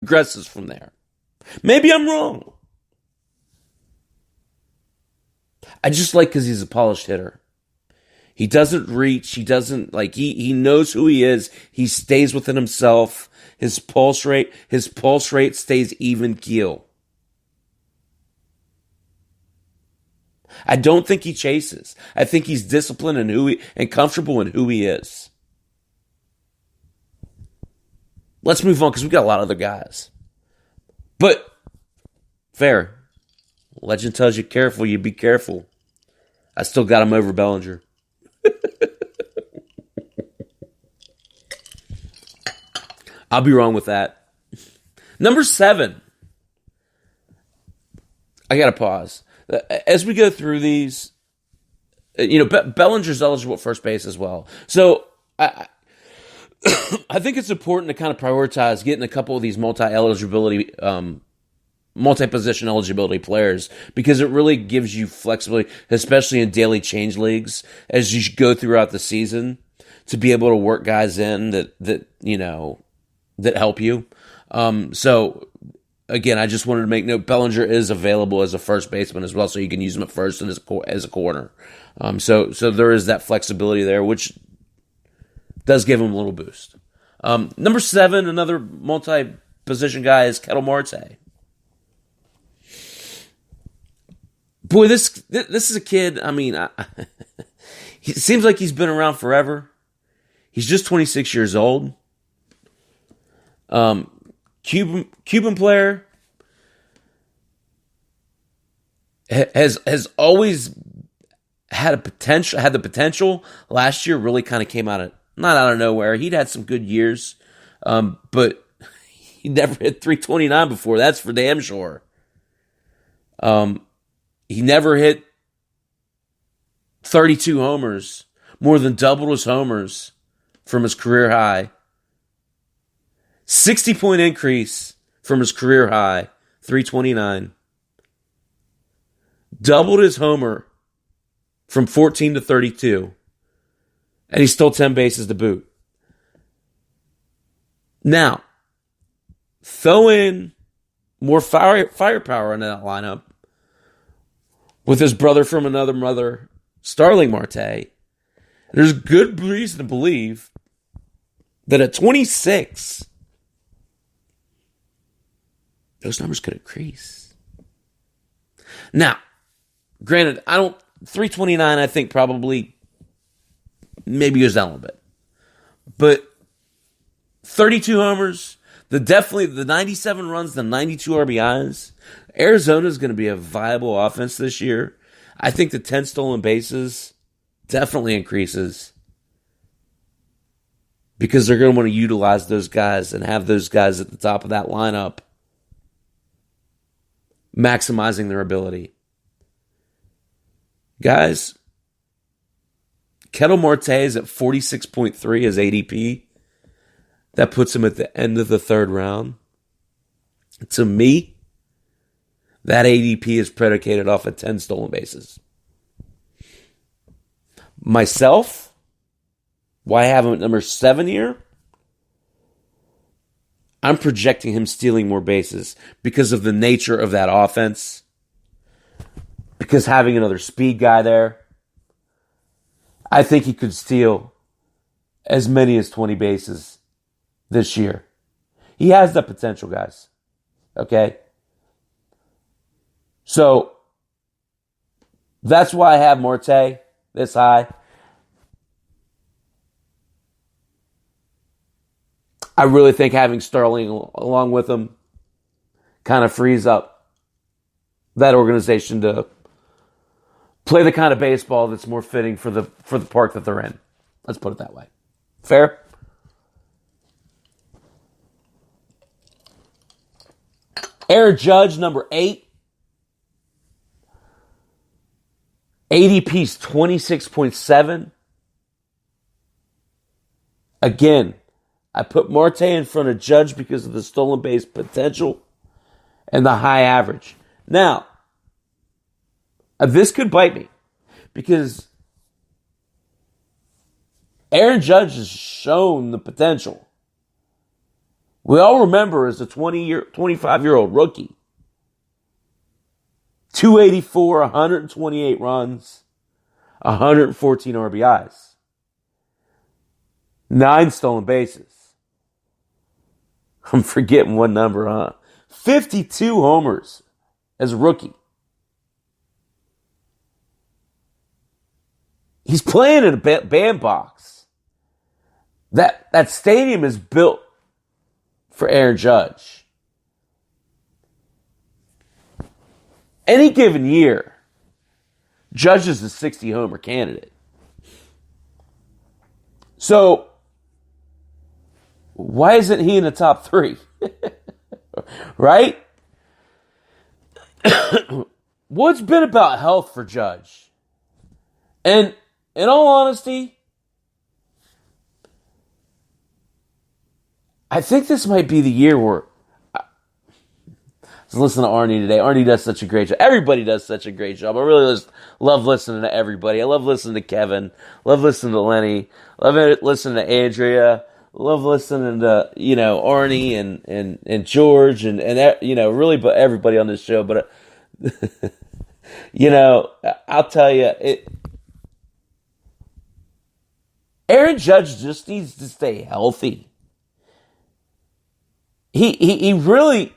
progresses from there. Maybe I'm wrong. I just like because he's a polished hitter. He doesn't reach. He doesn't like. He knows who he is. He stays within himself. His pulse rate stays even keel. I don't think he chases. I think he's disciplined and comfortable in who he is. Let's move on because we got a lot of other guys. But fair. Legend tells you careful, you be careful. I still got him over Bellinger. I'll be wrong with that. Number 7. I got to pause. As we go through these, Bellinger's eligible at first base as well. So I think it's important to kind of prioritize getting a couple of these multi-position eligibility players because it really gives you flexibility, especially in daily change leagues, as you go throughout the season to be able to work guys in that help you. So again, I just wanted to make note, Bellinger is available as a first baseman as well, so you can use him at first and as a corner. So there is that flexibility there, which does give him a little boost. Number 7, another multi-position guy is Ketel Marte. Boy, this is a kid. I mean, he seems like he's been around forever. He's just 26 years old. Cuban player has always had the potential. Last year really kind of came not out of nowhere. He'd had some good years, but he never hit 329 before. That's for damn sure. He never hit 32 homers, more than doubled his homers from his career high. 60-point increase from his career high, 329. Doubled his homer from 14 to 32. And he stole 10 bases to boot. Now, throw in more firepower in that lineup with his brother from another mother, Starling Marte. There's good reason to believe that at 26, those numbers could increase. Now, granted, 329, I think probably maybe goes down a little bit. But 32 homers, the 97 runs, the 92 RBIs. Arizona's going to be a viable offense this year. I think the 10 stolen bases definitely increases because they're going to want to utilize those guys and have those guys at the top of that lineup maximizing their ability. Guys, Ketel Marte is at 46.3 as ADP. That puts him at the end of the 3rd round. To me, that ADP is predicated off of 10 stolen bases. Myself, why I have him at number 7 here? I'm projecting him stealing more bases because of the nature of that offense. Because having another speed guy there, I think he could steal as many as 20 bases this year. He has the potential, guys. Okay? So, that's why I have Marte this high. I really think having Starling along with him kind of frees up that organization to play the kind of baseball that's more fitting for the park that they're in. Let's put it that way. Fair? Aaron Judge, number 8. ADP's 26.7. Again, I put Marte in front of Judge because of the stolen base potential and the high average. Now, this could bite me because Aaron Judge has shown the potential We all remember as a 25-year-old rookie. 284, 128 runs, 114 RBIs, 9 stolen bases. I'm forgetting one number, huh? 52 homers as a rookie. He's playing in a bandbox. That stadium is built for Aaron Judge. Any given year, Judge is a 60-homer candidate. So, why isn't he in the top 3? Right? What's been about health for Judge? And in all honesty, I think this might be the year where I was listening to Arnie today. Arnie does such a great job. Everybody does such a great job. I really just love listening to everybody. I love listening to Kevin. Love listening to Lenny. Love listening to Andrea. Love listening to, Arnie and George and really but everybody on this show. But, I'll tell you, Aaron Judge just needs to stay healthy. He really,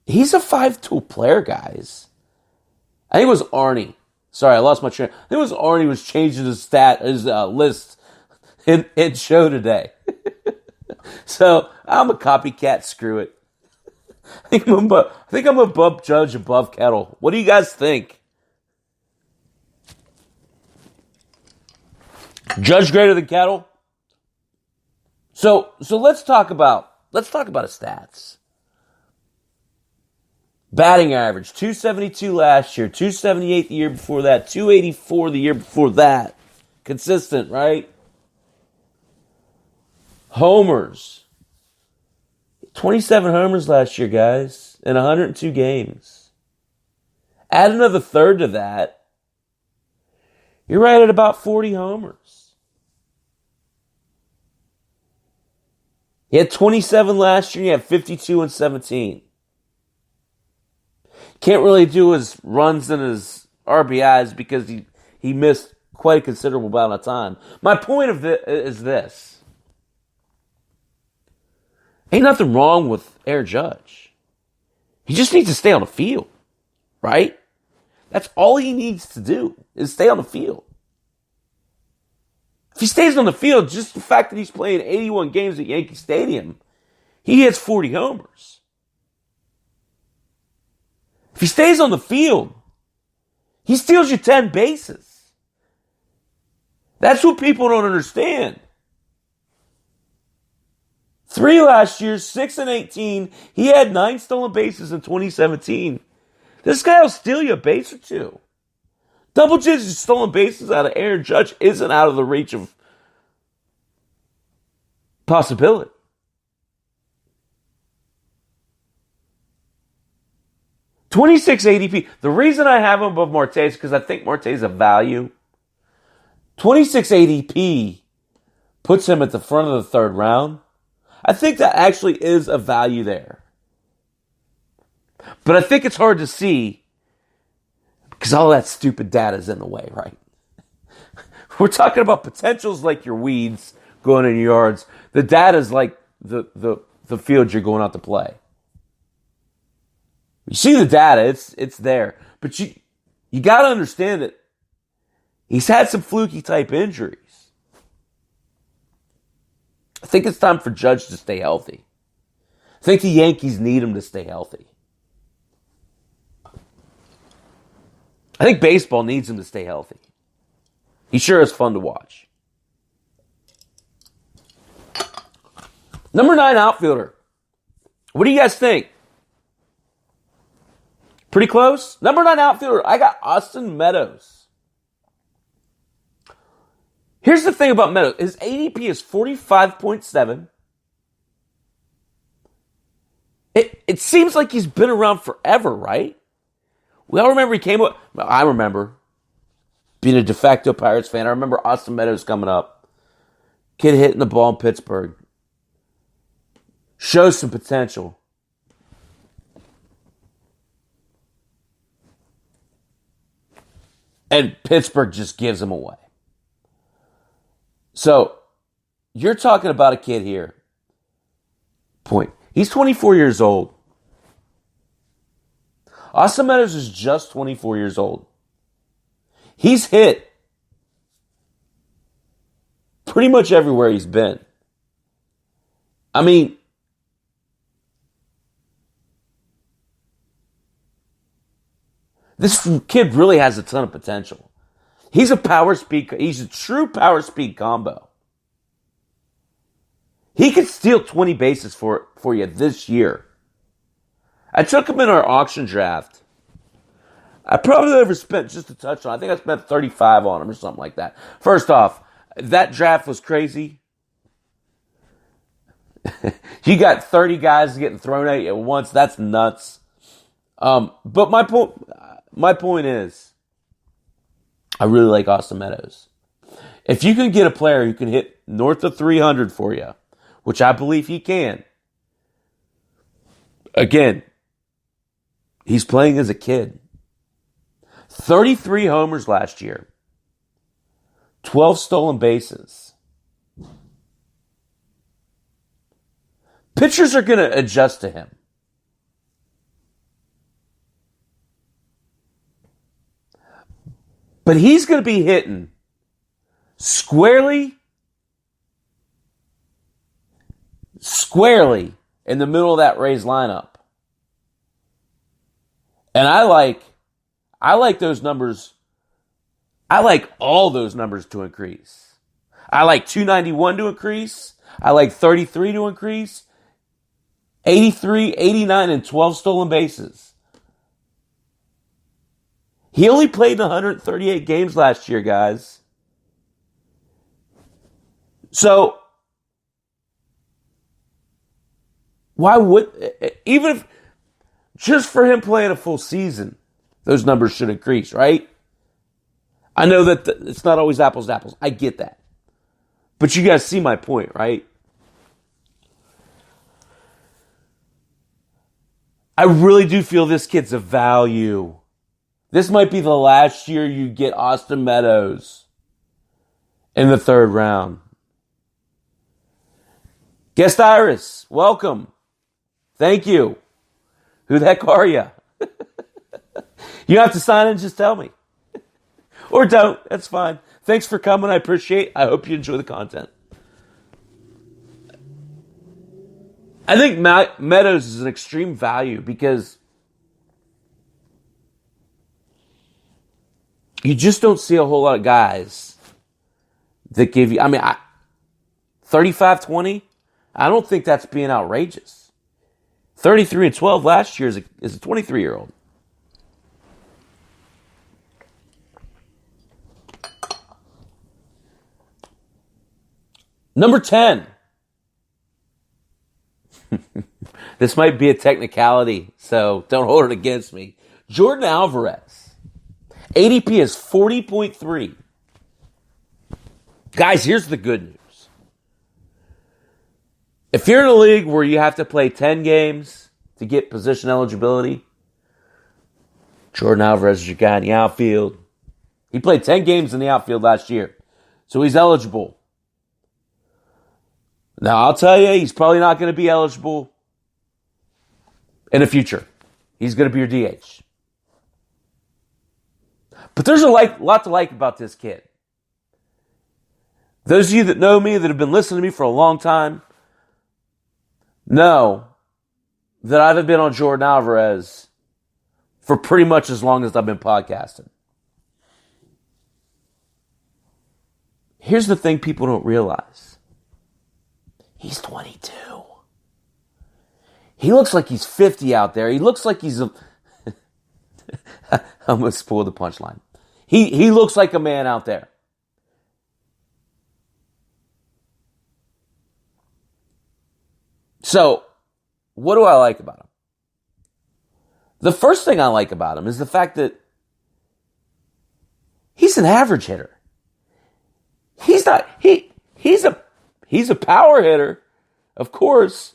he's a 5-tool player, guys. I think it was Arnie. Sorry, I lost my train. I think it was Arnie was changing his list in show today. So I'm a copycat. Screw it. I think I'm gonna bump Judge above Kettle. What do you guys think? Judge greater than Kettle? So let's talk about his stats. Batting average, 272 last year, 278 the year before that, 284 the year before that. Consistent, right? Homers. 27 homers last year, guys, in 102 games. Add another third to that, you're right at about 40 homers. He had 27 last year, he had 52 and 17. Can't really do his runs and his RBIs because he missed quite a considerable amount of time. My point of this is this. Ain't nothing wrong with Aaron Judge. He just needs to stay on the field, right? That's all he needs to do is stay on the field. If he stays on the field, just the fact that he's playing 81 games at Yankee Stadium, he hits 40 homers. If he stays on the field, he steals you 10 bases. That's what people don't understand. 3 last year, 6 and 18. He had 9 stolen bases in 2017. This guy will steal you a base or two. Double digits stolen bases out of Aaron Judge isn't out of the reach of possibility. '26 ADP. The reason I have him above Marte is because I think Marte is a value. 26 ADP puts him at the front of the third round. I think that actually is a value there. But I think it's hard to see because all that stupid data is in the way, right? We're talking about potentials like your weeds going in your yards. The data is like the field you're going out to play. You see the data, it's there. But you got to understand that he's had some fluky type injuries. I think it's time for Judge to stay healthy. I think the Yankees need him to stay healthy. I think baseball needs him to stay healthy. He sure is fun to watch. Number 9 outfielder. What do you guys think? Pretty close? Number 9 outfielder, I got Austin Meadows. Here's the thing about Meadows. His ADP is 45.7. It seems like he's been around forever, right? We all remember he came up. I remember being a de facto Pirates fan. I remember Austin Meadows coming up. Kid hitting the ball in Pittsburgh. shows some potential. And Pittsburgh just gives him away. So, you're talking about a kid here. He's 24 years old. Austin Meadows is just 24 years old. He's hit pretty much everywhere he's been. I mean, this kid really has a ton of potential. He's a true power speed combo. He could steal 20 bases for you this year. I took him in our auction draft. I probably overspent just a touch on him. I think I spent 35 on him or something like that. First off, that draft was crazy. You got 30 guys getting thrown at you at once. That's nuts. But my point is, I really like Austin Meadows. If you can get a player who can hit north of 300 for you, which I believe he can, again, he's playing as a kid. 33 homers last year. 12 stolen bases. Pitchers are going to adjust to him. But he's going to be hitting squarely in the middle of that Rays lineup. And I like those numbers. I like all those numbers to increase. I like 291 to increase. I like 33 to increase. 83, 89, and 12 stolen bases. He only played in 138 games last year, guys. So, why would, even if, just for him playing a full season, those numbers should increase, right? I know that it's not always apples to apples. I get that. But you guys see my point, right? I really do feel this kid's a value. This might be the last year you get Austin Meadows in the third round. Guest Iris, welcome. Thank you. Who the heck are you? You have to sign in and just tell me. Or don't. That's fine. Thanks for coming. I appreciate it. I hope you enjoy the content. I think Meadows is an extreme value because you just don't see a whole lot of guys that give you, 35-20, I don't think that's being outrageous. 33 and 12 last year is a 23-year-old. Number 10. This might be a technicality, so don't hold it against me. Jordan Alvarez. ADP is 40.3. Guys, here's the good news. If you're in a league where you have to play 10 games to get position eligibility, Jordan Alvarez is your guy in the outfield. He played 10 games in the outfield last year, so he's eligible. Now, I'll tell you, he's probably not going to be eligible in the future. He's going to be your DH. But there's a lot to like about this kid. Those of you that know me, that have been listening to me for a long time, know that I've been on Jordan Alvarez for pretty much as long as I've been podcasting. Here's the thing people don't realize. He's 22. He looks like he's 50 out there. He looks like he's I'm going to spoil the punchline. He looks like a man out there. So, what do I like about him? The first thing I like about him is the fact that he's an average hitter. He's a power hitter, of course,